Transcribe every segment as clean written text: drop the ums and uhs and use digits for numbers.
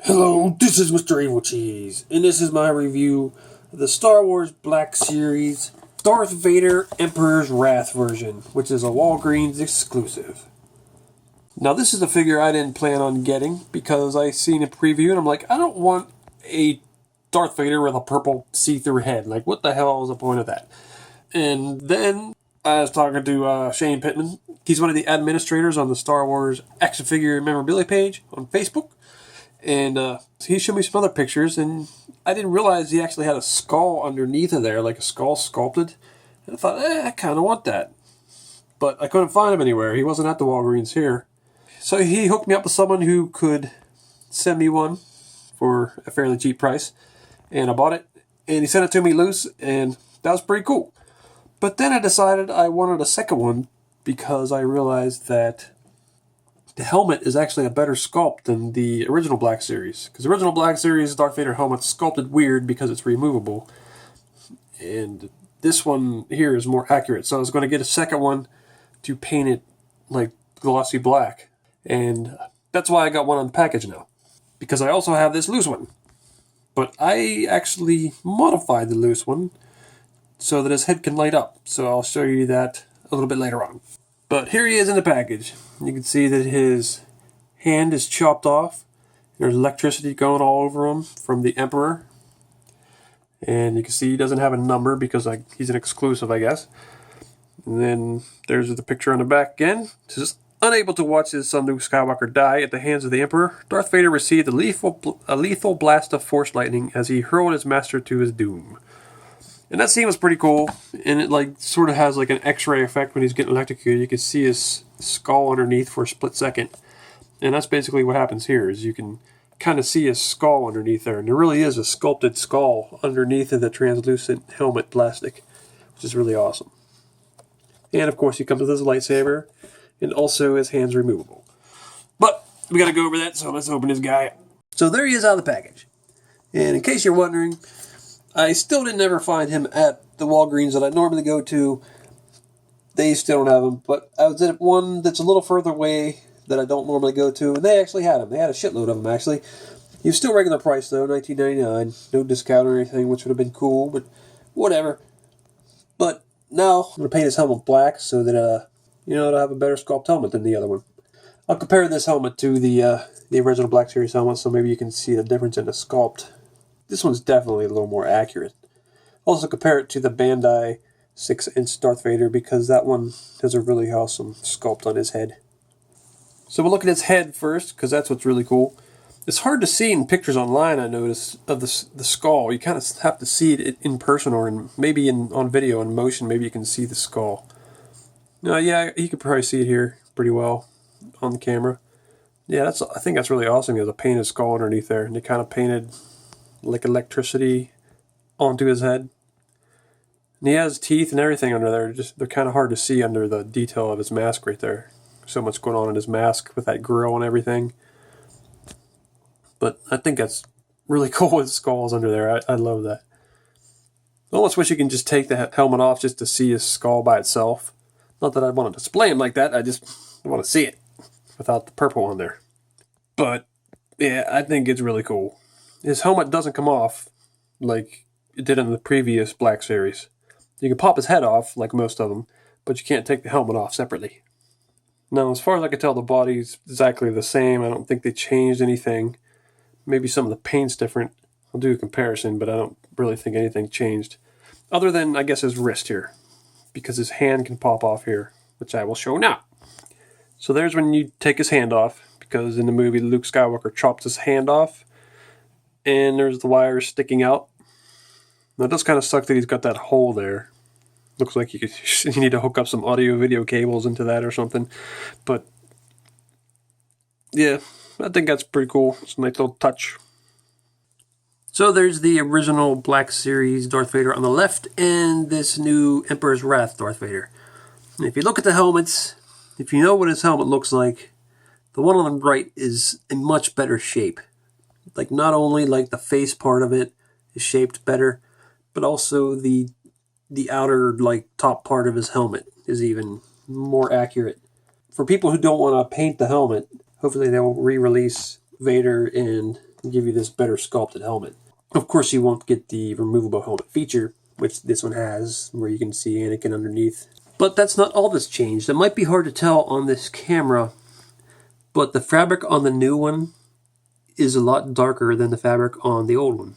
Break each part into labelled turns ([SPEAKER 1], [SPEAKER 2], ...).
[SPEAKER 1] Hello, this is Mr. Evilcheese, and this is my review of the Star Wars Black Series Darth Vader Emperor's Wrath version, which is a Walgreens exclusive. Now, this is a figure I didn't plan on getting because I seen a preview and I'm like, I don't want a Darth Vader with a purple see-through head. Like, what the hell is the point of that? And then I was talking to Shane Pittman. He's one of the administrators on the Star Wars action figure memorabilia page on Facebook. And he showed me some other pictures, and I didn't realize he actually had a skull underneath of there, like a skull sculpted. And I thought, I kind of want that. But I couldn't find him anywhere. He wasn't at the Walgreens here. So he hooked me up with someone who could send me one for a fairly cheap price. And I bought it, and he sent it to me loose, and that was pretty cool. But then I decided I wanted a second one because I realized that the helmet is actually a better sculpt than the original Black Series. Because the original Black Series Darth Vader helmet's sculpted weird because it's removable. And this one here is more accurate. So I was going to get a second one to paint it like glossy black. And that's why I got one on the package now. Because I also have this loose one. But I actually modified the loose one so that his head can light up. So I'll show you that a little bit later on. But here he is in the package. You can see that his hand is chopped off. There's electricity going all over him from the Emperor. And you can see he doesn't have a number because he's an exclusive, I guess. And then there's the picture on the back again. It says, unable to watch his son Luke Skywalker die at the hands of the Emperor, Darth Vader received a lethal blast of Force lightning as he hurled his master to his doom. And that scene was pretty cool, and it sort of has like an X-ray effect when he's getting electrocuted. You can see his skull underneath for a split second. And that's basically what happens here, is you can kind of see his skull underneath there. And there really is a sculpted skull underneath of the translucent helmet plastic, which is really awesome. And of course he comes with his lightsaber, and also his hand's removable. But we got to go over that, so let's open this guy up. So there he is out of the package. And in case you're wondering, I still didn't ever find him at the Walgreens that I normally go to. They still don't have him, but I was at one that's a little further away that I don't normally go to, and they actually had him. They had a shitload of them, actually. He was still regular price, though, $19.99. No discount or anything, which would have been cool, but whatever. But now I'm going to paint his helmet black so that, it'll have a better sculpt helmet than the other one. I'll compare this helmet to the original Black Series helmet, so maybe you can see the difference in the sculpt. This one's definitely a little more accurate. Also compare it to the Bandai 6-inch Darth Vader because that one has a really awesome sculpt on his head. So we'll look at his head first because that's what's really cool. It's hard to see in pictures online, I notice, of the skull. You kind of have to see it in person or maybe on video in motion. Maybe you can see the skull. Yeah, you can probably see it here pretty well on the camera. Yeah, I think that's really awesome. He has a painted skull underneath there, and they kind of painted like electricity onto his head. And he has teeth and everything under there. They're kind of hard to see under the detail of his mask right there. So much going on in his mask with that grill and everything. But I think that's really cool with skulls under there. I love that. I almost wish you can just take the helmet off just to see his skull by itself. Not that I want to display him like that. I just want to see it without the purple on there. But yeah, I think it's really cool. His helmet doesn't come off like it did in the previous Black Series. You can pop his head off, like most of them, but you can't take the helmet off separately. Now, as far as I can tell, the body's exactly the same. I don't think they changed anything. Maybe some of the paint's different. I'll do a comparison, but I don't really think anything changed. Other than, I guess, his wrist here, because his hand can pop off here, which I will show now. So there's when you take his hand off, because in the movie, Luke Skywalker chopped his hand off. And there's the wires sticking out. Now it does kind of suck that he's got that hole there. Looks like you need to hook up some audio-video cables into that or something. But yeah, I think that's pretty cool. It's a nice little touch. So there's the original Black Series Darth Vader on the left and this new Emperor's Wrath Darth Vader. And if you look at the helmets, if you know what his helmet looks like, the one on the right is in much better shape. Like, not only like the face part of it is shaped better, but also the outer like top part of his helmet is even more accurate. For people who don't want to paint the helmet, hopefully they'll re-release Vader in give you this better sculpted helmet. Of course, you won't get the removable helmet feature, which this one has, where you can see Anakin underneath. But that's not all that's changed. It might be hard to tell on this camera, but the fabric on the new one is a lot darker than the fabric on the old one.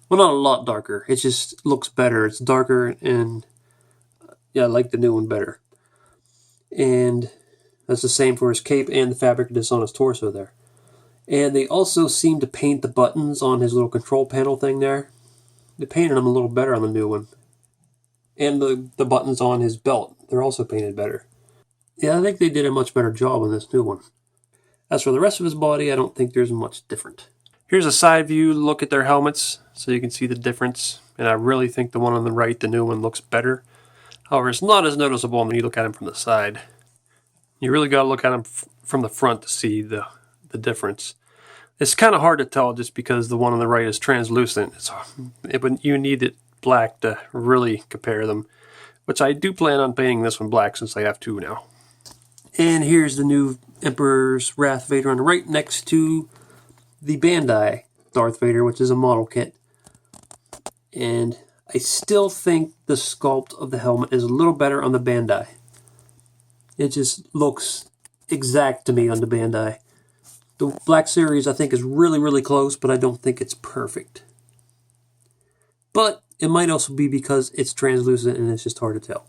[SPEAKER 1] Well, not a lot darker. It just looks better. It's darker, and yeah, I like the new one better. And that's the same for his cape and the fabric that's on his torso there. And they also seem to paint the buttons on his little control panel thing there. They painted them a little better on the new one. And the buttons on his belt, they're also painted better. Yeah, I think they did a much better job on this new one. As for the rest of his body, I don't think there's much different. Here's a side view look at their helmets, so you can see the difference. And I really think the one on the right, the new one, looks better. However, it's not as noticeable when you look at him from the side. You really got to look at him from the front to see the difference. It's kind of hard to tell just because the one on the right is translucent. You need it black to really compare them, which I do plan on painting this one black since I have two now. And here's the new Emperor's Darth Vader on the right next to the Bandai Darth Vader, which is a model kit. And I still think the sculpt of the helmet is a little better on the Bandai. It just looks exact to me on the Bandai. The Black Series I think is really, really close, but I don't think it's perfect. But it might also be because it's translucent and it's just hard to tell.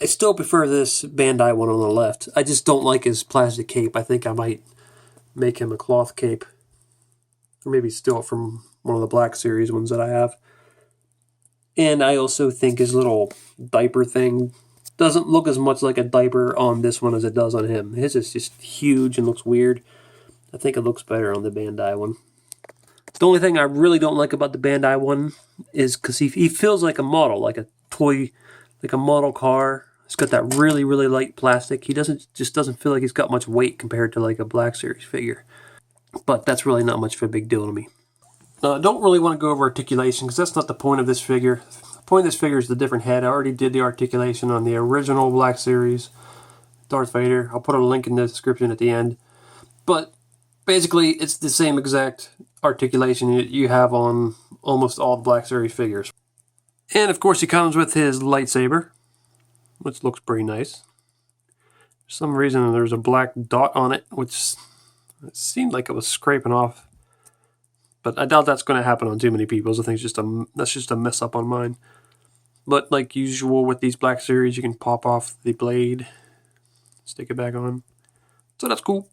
[SPEAKER 1] I still prefer this Bandai one on the left. I just don't like his plastic cape. I think I might make him a cloth cape. Or maybe steal it from one of the Black Series ones that I have. And I also think his little diaper thing doesn't look as much like a diaper on this one as it does on him. His is just huge and looks weird. I think it looks better on the Bandai one. The only thing I really don't like about the Bandai one is because he feels like a model, like a toy, like a model car. It's got that really, really light plastic. He just doesn't feel like he's got much weight compared to like a Black Series figure. But that's really not much of a big deal to me. I don't really want to go over articulation because that's not the point of this figure. The point of this figure is the different head. I already did the articulation on the original Black Series Darth Vader. I'll put a link in the description at the end. But basically, it's the same exact articulation you have on almost all the Black Series figures. And of course, he comes with his lightsaber, which looks pretty nice. For some reason, there's a black dot on it, which it seemed like it was scraping off. But I doubt that's going to happen on too many people. I think that's just a mess up on mine. But like usual with these Black Series, you can pop off the blade, stick it back on. So that's cool.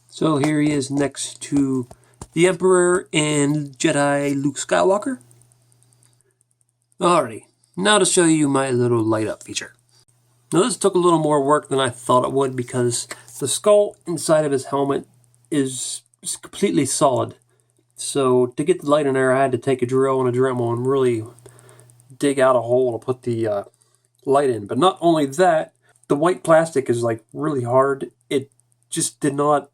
[SPEAKER 1] So here he is next to the Emperor and Jedi Luke Skywalker. Alrighty, now to show you my little light up feature. Now this took a little more work than I thought it would because the skull inside of his helmet is completely solid. So to get the light in there, I had to take a drill and a Dremel and really dig out a hole to put the light in. But not only that, the white plastic is like really hard. It just did not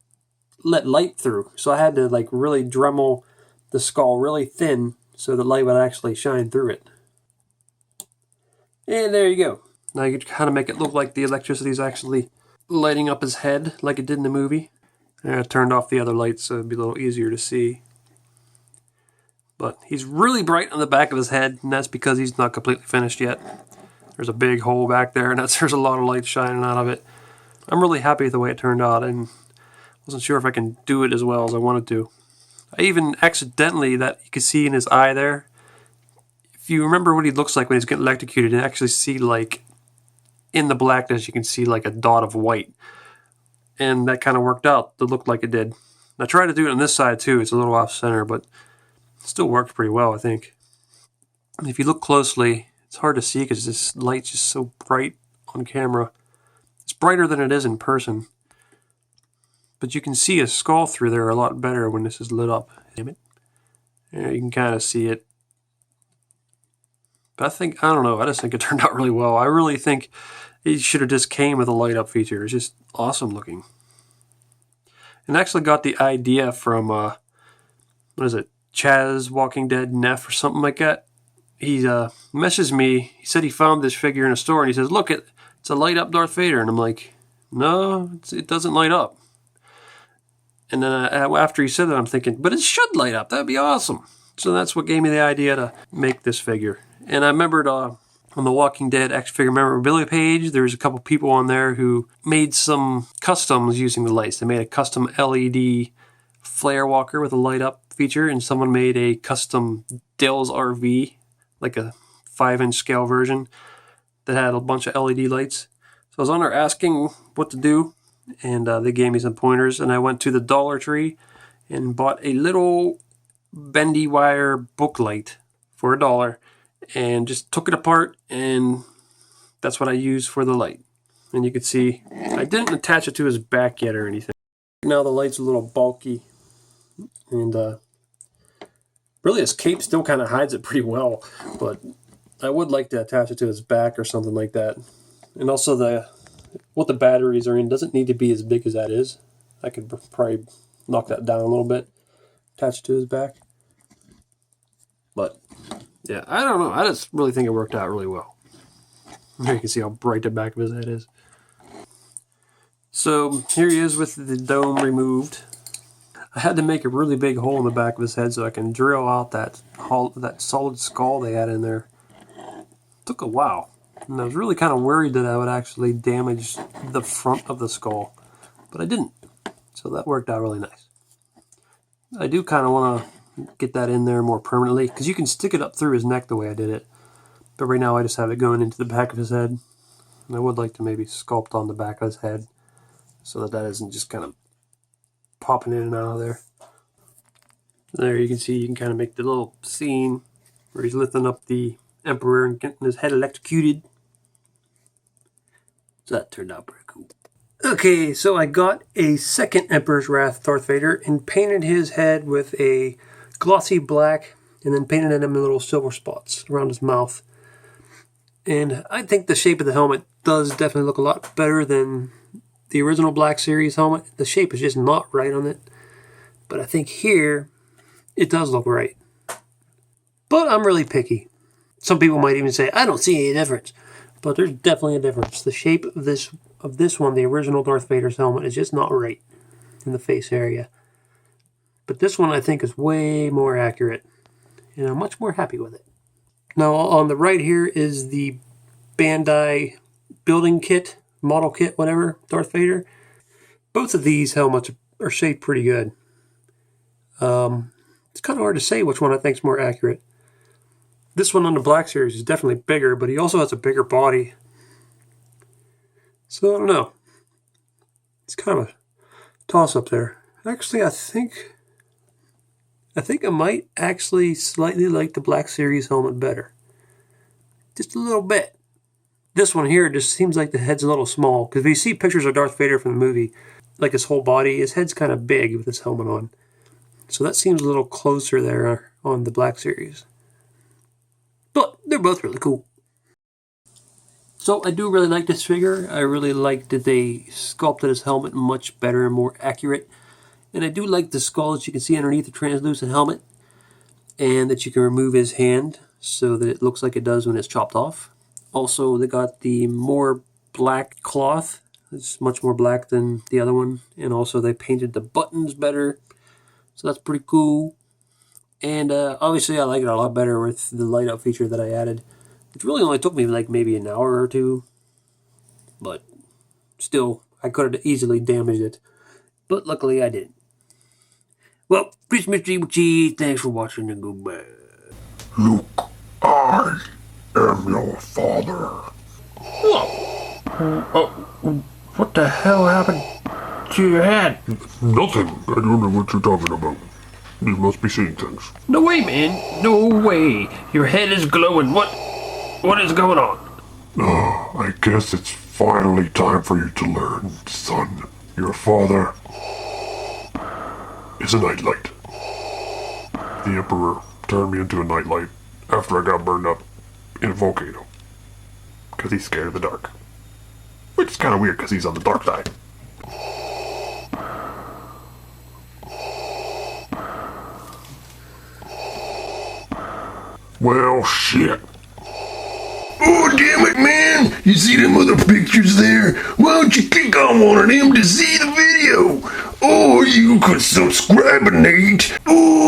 [SPEAKER 1] let light through. So I had to like really Dremel the skull really thin so the light would actually shine through it. And there you go. Now you can kind of make it look like the electricity is actually lighting up his head like it did in the movie. And I turned off the other lights so it'd be a little easier to see. But he's really bright on the back of his head, and that's because he's not completely finished yet. There's a big hole back there, and there's a lot of light shining out of it. I'm really happy with the way it turned out, and wasn't sure if I can do it as well as I wanted to. I even accidentally, that you could see in his eye there, if you remember what he looks like when he's getting electrocuted, you actually see like, in the blackness, you can see like a dot of white. And that kind of worked out. It looked like it did. I tried to do it on this side too. It's a little off center, but it still worked pretty well, I think. And if you look closely, it's hard to see because this light's just so bright on camera. It's brighter than it is in person. But you can see his skull through there a lot better when this is lit up. Damn it. Yeah, you can kind of see it. But I don't know, I just think it turned out really well. I really think it should have just came with a light up feature. It's just awesome looking. And I actually got the idea from, what is it, Chaz Walking Dead Neff or something like that. He messaged me, he said he found this figure in a store and he says, look, it's a light up Darth Vader. And I'm like, no, it doesn't light up. And then after he said that, I'm thinking, but it should light up. That'd be awesome. So that's what gave me the idea to make this figure. And I remembered on the Walking Dead action figure memorabilia page, there's a couple people on there who made some customs using the lights. They made a custom LED flare walker with a light up feature, and someone made a custom Dell's RV, like a 5-inch scale version that had a bunch of LED lights. So I was on there asking what to do, and they gave me some pointers, and I went to the Dollar Tree and bought a little bendy wire book light for $1 and just took it apart, and that's what I used for the light. And you can see I didn't attach it to his back yet or anything. Now the light's a little bulky, and really his cape still kind of hides it pretty well, but I would like to attach it to his back or something like that. And also what the batteries are in doesn't need to be as big as that is. I could probably knock that down a little bit, attach it to his back. But yeah, I don't know. I just really think it worked out really well. Here you can see how bright the back of his head is. So here he is with the dome removed. I had to make a really big hole in the back of his head so I can drill out that solid skull they had in there. It took a while. And I was really kind of worried that I would actually damage the front of the skull. But I didn't. So that worked out really nice. I do kind of want to get that in there more permanently, because you can stick it up through his neck the way I did it. But right now I just have it going into the back of his head. And I would like to maybe sculpt on the back of his head so that isn't just kind of popping in and out of there. There you can see, you can kind of make the little scene where he's lifting up the Emperor and getting his head electrocuted. So that turned out pretty cool. Okay, so I got a second Emperor's Wrath Darth Vader and painted his head with a glossy black and then painted him in little silver spots around his mouth. And I think the shape of the helmet does definitely look a lot better than the original Black Series helmet. The shape is just not right on it. But I think here, it does look right. But I'm really picky. Some people might even say, I don't see any difference. But there's definitely a difference. The shape of this one, the original Darth Vader's helmet, is just not right in the face area. But this one I think is way more accurate. And I'm much more happy with it. Now on the right here is the Bandai building kit, model kit, whatever, Darth Vader. Both of these helmets are shaped pretty good. It's kind of hard to say which one I think is more accurate. This one on the Black Series is definitely bigger, but he also has a bigger body. So I don't know. It's kind of a toss-up there. Actually, I think I might actually slightly like the Black Series helmet better. Just a little bit. This one here just seems like the head's a little small. Because if you see pictures of Darth Vader from the movie, like his whole body, his head's kind of big with his helmet on. So that seems a little closer there on the Black Series. But they're both really cool. So I do really like this figure. I really like that they sculpted his helmet much better and more accurate. And I do like the skull that you can see underneath the translucent helmet. And that you can remove his hand so that it looks like it does when it's chopped off. Also, they got the more black cloth. It's much more black than the other one. And also they painted the buttons better. So that's pretty cool. And obviously I like it a lot better with the light up feature that I added. Which really only took me like maybe an hour or two. But still, I could have easily damaged it. But luckily I didn't. Well, Christmas Evilcheese, thanks for watching and goodbye.
[SPEAKER 2] Luke, I am your father.
[SPEAKER 1] What the hell happened to your head?
[SPEAKER 2] Nothing. I don't know what you're talking about. You must be seeing things.
[SPEAKER 1] No way, man. No way. Your head is glowing. What is going on?
[SPEAKER 2] I guess it's finally time for you to learn, son. Your father is a nightlight. The Emperor turned me into a nightlight after I got burned up in a volcano. Because he's scared of the dark. Which is kind of weird because he's on the dark side. Well, shit. Oh, damn it, man! You see them other pictures there? Why don't you click on one of them to see the video? Oh,
[SPEAKER 3] you could subscribe, Nate. Ooh.